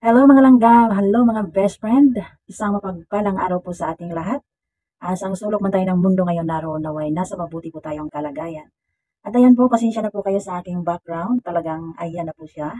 Hello mga langgam, hello mga best friend. Isang mapagpalang araw po sa ating lahat. Asang sulok man tayo ng mundo ngayon naroon naway nasa mabuti po tayong kalagayan. At ayan po, pasensya na po kayo sa aking background. Talagang ayan na po siya.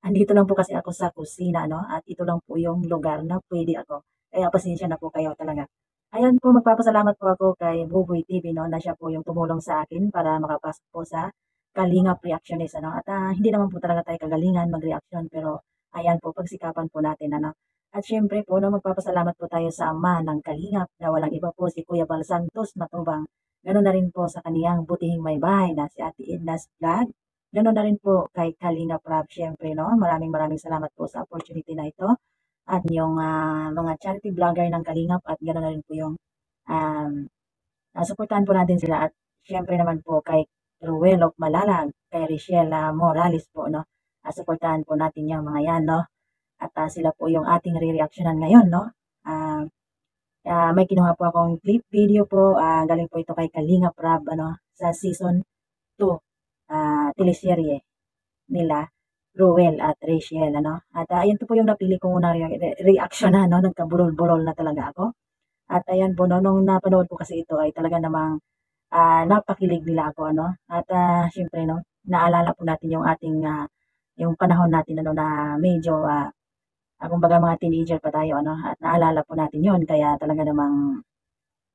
Andito lang po kasi ako sa kusina, no? At ito lang po yung lugar na pwede ako. Kaya pasensya na po kayo talaga. Ayan po, magpapasalamat po ako kay Buboy TV, no? Na siya po yung tumulong sa akin para makapasok po sa Kalingap Reactionist, ano? At hindi naman po talaga tayo kagalingan mag-reaction, pero ayan po, pagsikapan po natin, ano? At syempre po, no, magpapasalamat po tayo sa ama ng Kalingap na walang iba po si Kuya Bal Santos Matubang. Ganoon na rin po sa kaniyang butihing may bahay na si Ate Edna's Vlog. Ganoon na rin po kay Kalinga Prab, syempre, no? Maraming salamat po sa opportunity na ito. At yung mga charity vlogger ng Kalingap at ganoon na rin po yung um, suportahan po natin sila. At syempre naman po kay Ruel of Malalag, kay Richelle Morales po, no? Suportahan po natin yung mga yan, no? At sila po yung ating re-reactionan ngayon, no? Ah, may kinuha po akong clip video po, galing po ito kay Kalinga Prab, ano, sa season 2, teleserye nila, Ruel at Rachel, ano. At ayan po yung napili kong unang reaction na, no, nagkabulol-bulol na talaga ako. At ayan po, no, nung napanood ko kasi ito ay talaga namang napakilig nila ako, ano. At syempre, no, naalala po natin yung ating, yung panahon natin, ano, na medyo, kumbaga mga teenager pa tayo, ano, at naalala po natin yon kaya talaga namang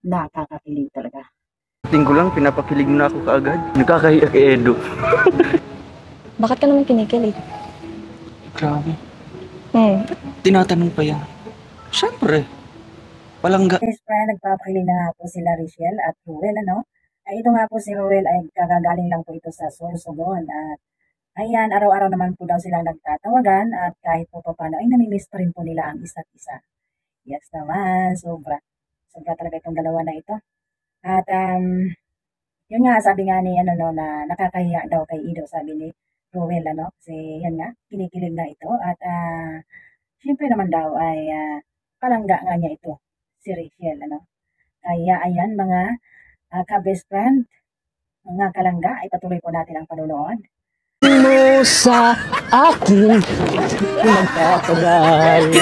nakakakilig talaga. Tingko lang, pinapakilig mo na ako kaagad. Nakakahiya kay Edo. Bakit ka naman kinikilig? Grabe. Tinatanong pa yan. Siyempre. Palangga. Yes, nagpapakilig na nga po sila Richelle at Ruel, ano? Ay, ito nga po si Ruel ay kagagaling lang po ito sa Sorsogon. At ayan, araw-araw naman po daw silang nagtatawagan at kahit po paano ay namimiss pa rin po nila ang isa't isa. Yes naman, sobra. Sobra talaga itong dalawa na ito. At yun nga, sabi nga ni ano no, na nakakahiya daw kay Ido, sabi ni Ruel, ano? Kasi yan nga, kinikilig na ito. At syempre naman daw ay palangga nga niya ito, si Rachel, ano? Kaya ayan mga ka-best friend, mga kalangga, ay patuloy po natin ang panunood. Mo sa akin magtatagal,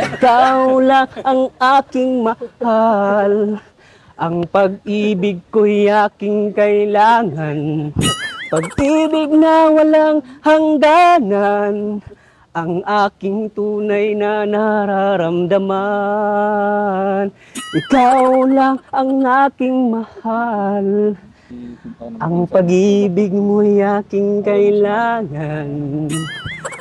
ikaw lang ang aking mahal, ang pag-ibig ko'y aking kailangan, pag-ibig na walang hangganan, ang aking tunay na nararamdaman. Ikaw lang ang aking mahal, ang pag-ibig mo'y aking kailangan,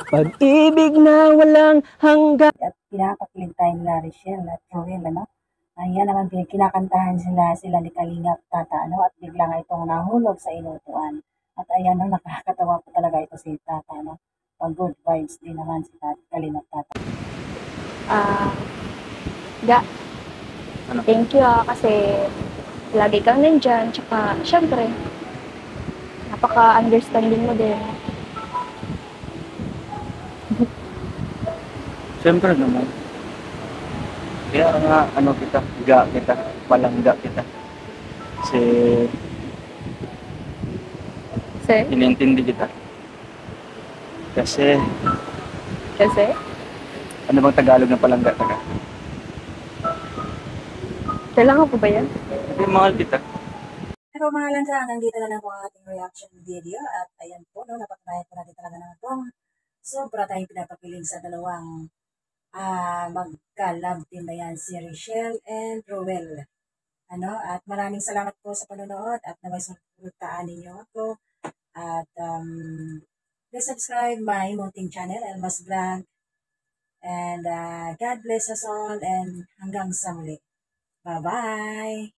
pag-ibig na walang hanggan. At pinapakilig tayo nila Rachel at Joel, ano? Ayan naman, kinakantahan sila ni Kalingap Tata, ano? At bigla nga itong nahulog sa inutuan. At ayan, no, nakakatawa po talaga ito si Tata, ano? Pag good vibes din naman si Kalingap Tata. Ano? Thank you kasi lagi kang nandyan, tsaka syempre, napaka-understanding mo din. Siyempre naman. Kaya nga, kita, palangga kita. Kasi, inintindi kita. Kasi, ano bang Tagalog ng palangga taga? Kailangan po ba yan? Hindi, mahal kita. Pero mga lansa, hanggang dito na lang po ang ating reaction video. At ayan po, no, napatunayan po natin talaga na itong sobra tayong pinapakilig sa dalawang magka-love team na yan, si Richelle and Ruel. Ano, at maraming salamat po sa panonood at naway suportahan ninyo ako. At please subscribe my munting channel, Elmas Vlog. And God bless us all and hanggang sa muli. Bye-bye!